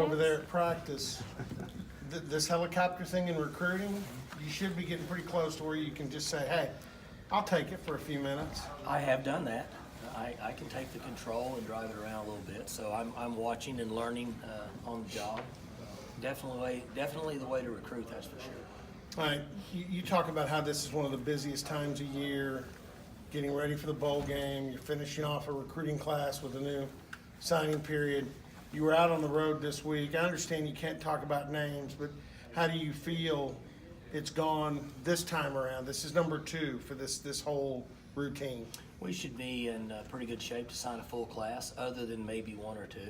over there at practice. This helicopter thing in recruiting, you should be getting pretty close to where you can just say, hey, I'll take it for a few minutes. I have done that. I can take the control and drive it around a little bit. So I'm watching and learning on the job. Definitely the way to recruit, that's for sure. All right, you talk about how this is one of the busiest times of year, getting ready for the bowl game. You're finishing off a recruiting class with a new signing period. You were out on the road this week. I understand you can't talk about names, but how do you feel it's gone this time around? This is number 2 for this whole routine. We should be in pretty good shape to sign a full class, other than maybe 1 or 2.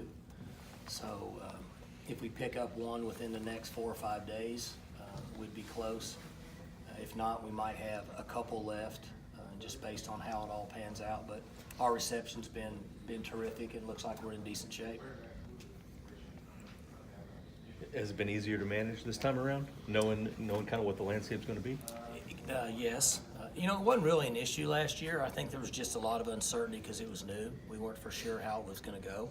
So if we pick up one within the next 4 or 5 days, we'd be close. If not, we might have a couple left, just based on how it all pans out. But our reception's been terrific. It looks like we're in decent shape. Has it been easier to manage this time around, knowing kind of what the landscape's going to be? Yes. It wasn't really an issue last year. I think there was just a lot of uncertainty because it was new. We weren't for sure how it was going to go.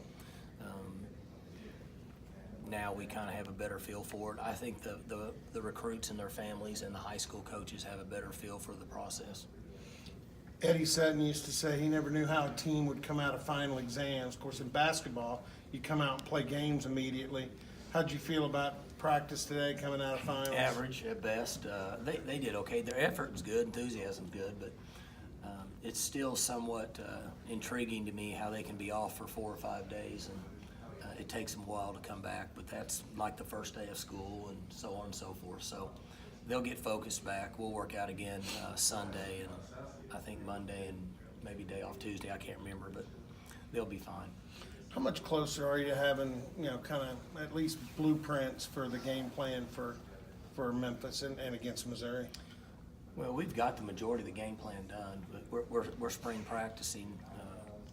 Now we kind of have a better feel for it. I think the recruits and their families and the high school coaches have a better feel for the process. Eddie Sutton used to say he never knew how a team would come out of final exams. Of course, in basketball, you come out and play games immediately. How'd you feel about practice today coming out of finals? Average at best. They did okay. Their effort was good, enthusiasm's good, but it's still somewhat intriguing to me how they can be off for 4 or 5 days, and it takes them a while to come back, but that's like the first day of school and so on and so forth. So they'll get focused back. We'll work out again Sunday and I think Monday and maybe day off Tuesday. I can't remember, but they'll be fine. How much closer are you to having, kind of at least blueprints for the game plan for Memphis and against Missouri? Well, we've got the majority of the game plan done, but we're spring practicing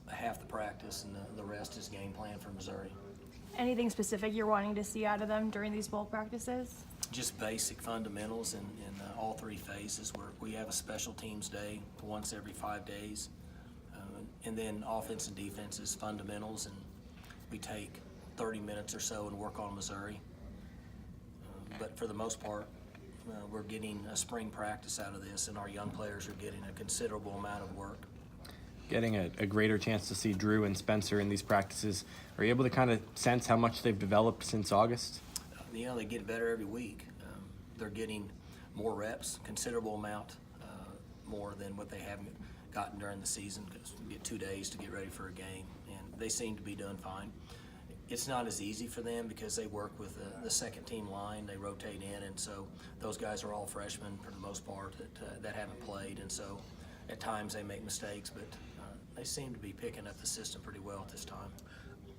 half the practice, and the rest is game plan for Missouri. Anything specific you're wanting to see out of them during these bowl practices? Just basic fundamentals in all 3 phases. We have a special teams day once every 5 days, and then offense and defense is fundamentals, and we take 30 minutes or so and work on Missouri. But for the most part, we're getting a spring practice out of this, and our young players are getting a considerable amount of work. Getting a greater chance to see Drew and Spencer in these practices, are you able to kind of sense how much they've developed since August? They get better every week. They're getting more reps, considerable amount more than what they have gotten during the season, because we get 2 days to get ready for a game, and they seem to be doing fine. It's not as easy for them because they work with the second team line. They rotate in, and so those guys are all freshmen for the most part that haven't played, and so at times they make mistakes, but they seem to be picking up the system pretty well at this time.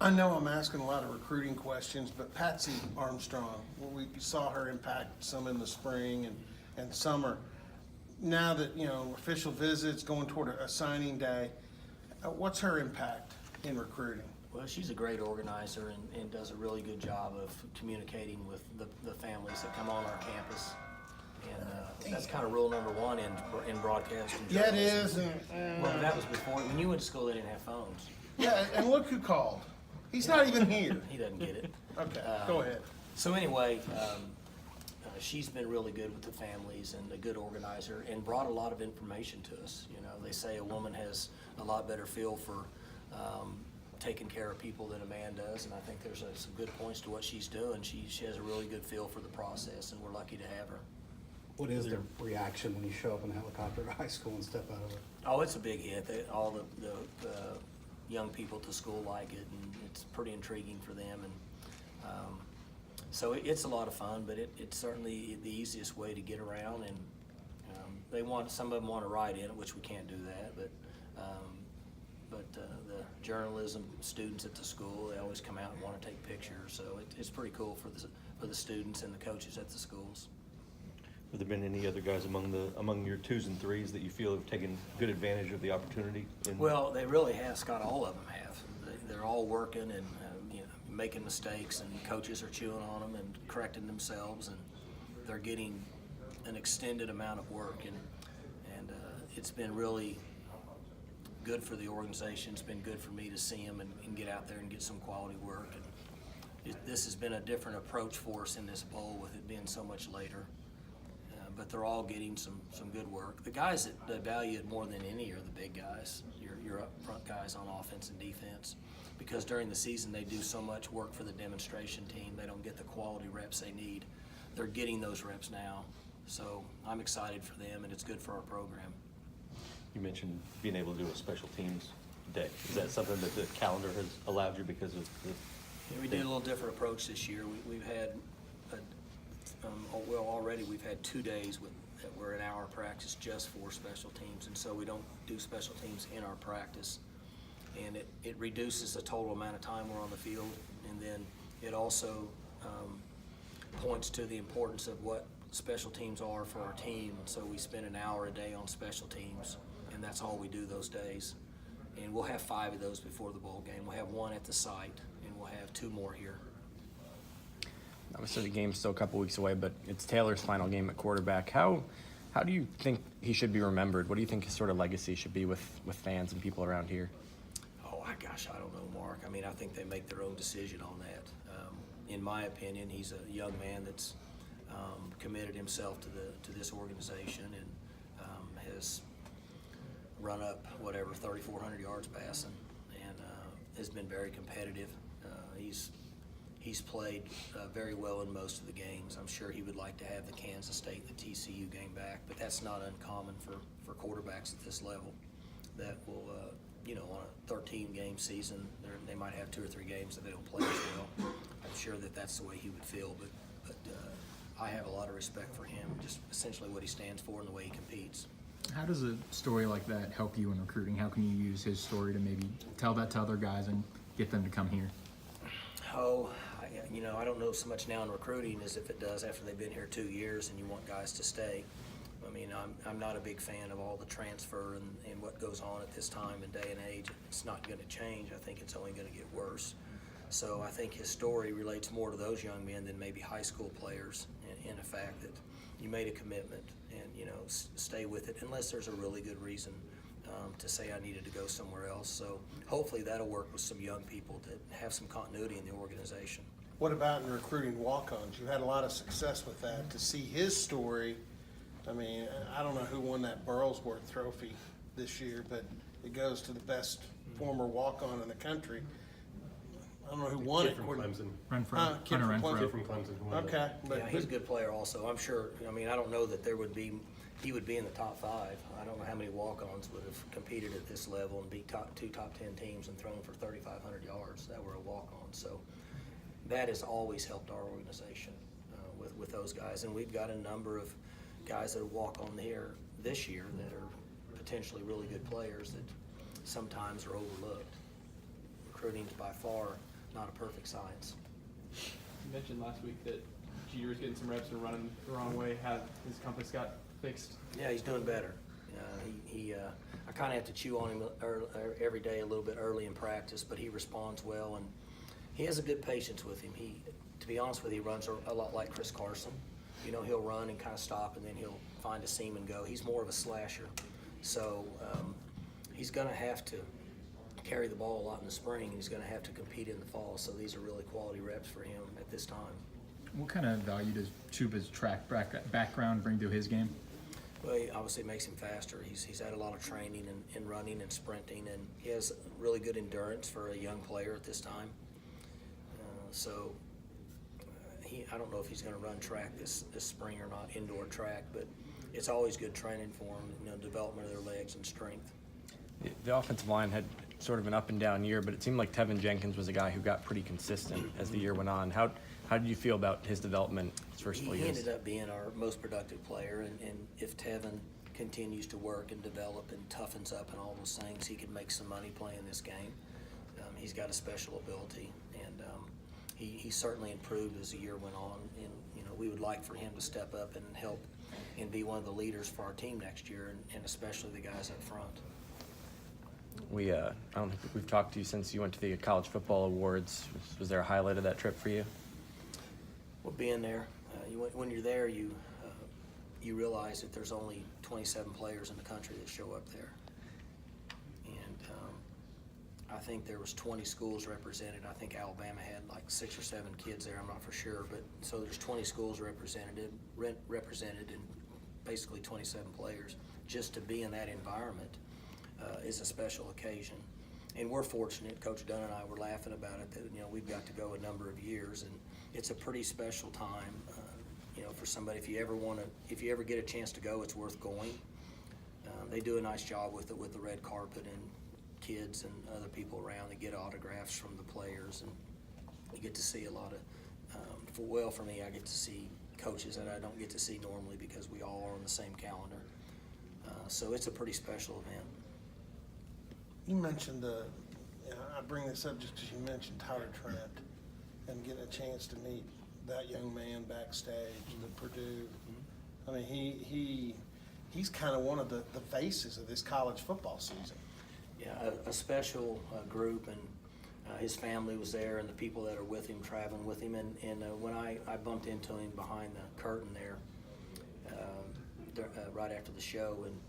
I know I'm asking a lot of recruiting questions, but Patsy Armstrong, we saw her impact some in the spring and summer. Now that, official visits, going toward a signing day, what's her impact in recruiting? Well, she's a great organizer and does a really good job of communicating with the families that come on our campus. And that's kind of rule number 1 in broadcasting. Yeah, it is. Well, that was before. When you went to school, they didn't have phones. Yeah, and look who called. He's not even here. He doesn't get it. Okay, go ahead. So anyway, she's been really good with the families and a good organizer and brought a lot of information to us. They say a woman has a lot better feel for taking care of people than a man does, and I think there's some good points to what she's doing. She has a really good feel for the process, and we're lucky to have her. What is their reaction when you show up in a helicopter at high school and step out of it? Oh, it's a big hit. All the young people at the school like it, and it's pretty intriguing for them. And so it's a lot of fun, but it's certainly the easiest way to get around. And some of them want to ride in it, which we can't do that. But the journalism students at the school, they always come out and want to take pictures. So it's pretty cool for the students and the coaches at the schools. Have there been any other guys among your 2s and 3s that you feel have taken good advantage of the opportunity? Well, they really have, Scott. All of them have. They're all working and making mistakes, and coaches are chewing on them and correcting themselves, and they're getting an extended amount of work, and it's been really good for the organization. It's been good for me to see them and get out there and get some quality work. And this has been a different approach for us in this bowl with it being so much later. But they're all getting some good work. The guys that value it more than any are the big guys, your up front guys on offense and defense, because during the season they do so much work for the demonstration team. They don't get the quality reps they need. They're getting those reps now. So I'm excited for them, and it's good for our program. You mentioned being able to do a special teams day. Is that something that the calendar has allowed you because of the? Yeah, we did a little different approach this year. We've had, already we've had 2 days that were an hour practice just for special teams, and so we don't do special teams in our practice. And it reduces the total amount of time we're on the field, and then it also points to the importance of what special teams are for our team. So we spend an hour a day on special teams, and that's all we do those days. And we'll have 5 of those before the bowl game. We'll have 1 at the site, and we'll have 2 more here. Obviously, the game's still a couple weeks away, but it's Taylor's final game at quarterback. How do you think he should be remembered? What do you think his sort of legacy should be with fans and people around here? Oh, gosh, I don't know, Mark. I mean, I think they make their own decision on that. In my opinion, he's a young man that's committed himself to this organization and has run up 3,400 yards passing, and has been very competitive. He's played very well in most of the games. I'm sure he would like to have the Kansas State and the TCU game back, but that's not uncommon for quarterbacks at this level. That will, on a 13-game season, they might have 2 or 3 games that they don't play as well. I'm sure that that's the way he would feel, but I have a lot of respect for him, just essentially what he stands for and the way he competes. How does a story like that help you in recruiting? How can you use his story to maybe tell that to other guys and get them to come here? Oh, I don't know so much now in recruiting as if it does after they've been here 2 years and you want guys to stay. I mean, I'm not a big fan of all the transfer and what goes on at this time and day and age. It's not going to change. I think it's only going to get worse. So I think his story relates more to those young men than maybe high school players in the fact that you made a commitment and, stay with it unless there's a really good reason to say I needed to go somewhere else. So hopefully that'll work with some young people that have some continuity in the organization. What about in recruiting walk-ons? You had a lot of success with that. To see his story, I mean, I don't know who won that Burlsworth trophy this year, but it goes to the best former walk-on in the country. I don't know who won Kid it. from Clemson. Renfro. Kid Hunter from Renfro. Kid from Clemson. who won it. Okay. Yeah, he's a good player also. I'm sure, I don't know that he would be in the top 5. I don't know how many walk-ons would have competed at this level and beat two top 10 teams and thrown for 3,500 yards that were a walk-on. So that has always helped our organization with those guys. And we've got a number of guys that walk on here this year that are potentially really good players that sometimes are overlooked. Recruiting is by far not a perfect science. You mentioned last week that Jeter was getting some reps and running the wrong way. How his compass got fixed? Yeah, he's doing better. I kind of have to chew on him every day a little bit early in practice, but he responds well, and he has a good patience with him. To be honest with you, he runs a lot like Chris Carson. He'll run and kind of stop, and then he'll find a seam and go. He's more of a slasher, so he's going to have to carry the ball a lot in the spring, and he's going to have to compete in the fall. So these are really quality reps for him at this time. What kind of value does Chuba's track background bring to his game? Well, he obviously makes him faster. He's had a lot of training in running and sprinting, and he has really good endurance for a young player at this time. I don't know if he's going to run track this spring or not, indoor track, but it's always good training for him, development of their legs and strength. The offensive line had sort of an up and down year, but it seemed like Tevin Jenkins was a guy who got pretty consistent as the year went on. How did you feel about his development his first 4 He years? ended up being our most productive player, and if Tevin continues to work and develop and toughens up and all those things, he could make some money playing this game. He's got a special ability, and he certainly improved as the year went on. And we would like for him to step up and help and be one of the leaders for our team next year, and especially the guys up front. I don't think we've talked to you since you went to the College Football Awards. Was there a highlight of that trip for you? Well, being there, when you're there, you realize that there's only 27 players in the country that show up there, and I think there was 20 schools represented. I think Alabama had like 6 or 7 kids there. I'm not for sure, but so there's 20 schools represented and basically 27 players. Just to be in that environment is a special occasion. And we're fortunate, Coach Dunn and I were laughing about it, that, you know, we've got to go a number of years, and it's a pretty special time, you know, for somebody. If you ever get a chance to go, it's worth going. They do a nice job with it, with the red carpet and kids and other people around. They get autographs from the players, and you get to see a lot of, for me, I get to see coaches that I don't get to see normally because we all are on the same calendar. So it's a pretty special event. You mentioned I bring this up just because you mentioned Tyler Trent and getting a chance to meet that young man backstage at Purdue. I mean, he's kind of one of the faces of this college football season. Yeah, a special group, and his family was there, and the people that are with him, traveling with him. And when I bumped into him behind the curtain there, right after the show, and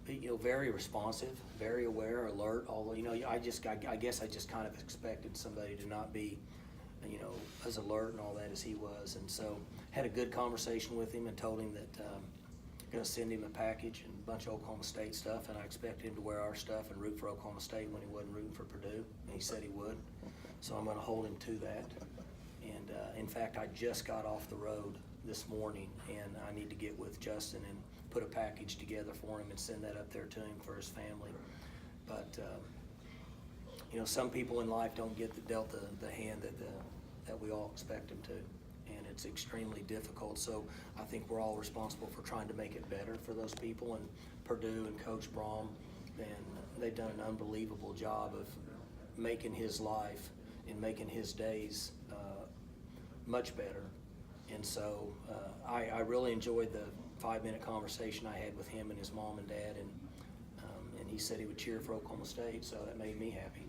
you know, very responsive, very aware, alert. Although, you know, I guess I just kind of expected somebody to not be, you know, as alert and all that as he was. And so had a good conversation with him and told him that going to send him a package and a bunch of Oklahoma State stuff, and I expected him to wear our stuff and root for Oklahoma State when he wasn't rooting for Purdue, and he said he would. So I'm going to hold him to that. And in fact, I just got off the road this morning, and I need to get with Justin and put a package together for him and send that up there to him for his family. But you know, some people in life don't get dealt the hand that we all expect them to, and it's extremely difficult. So I think we're all responsible for trying to make it better for those people. And Purdue and Coach Braum, and they've done an unbelievable job of making his life and making his days much better. And so I really enjoyed the 5-minute conversation I had with him and his mom and dad, and he said he would cheer for Oklahoma State, so that made me happy.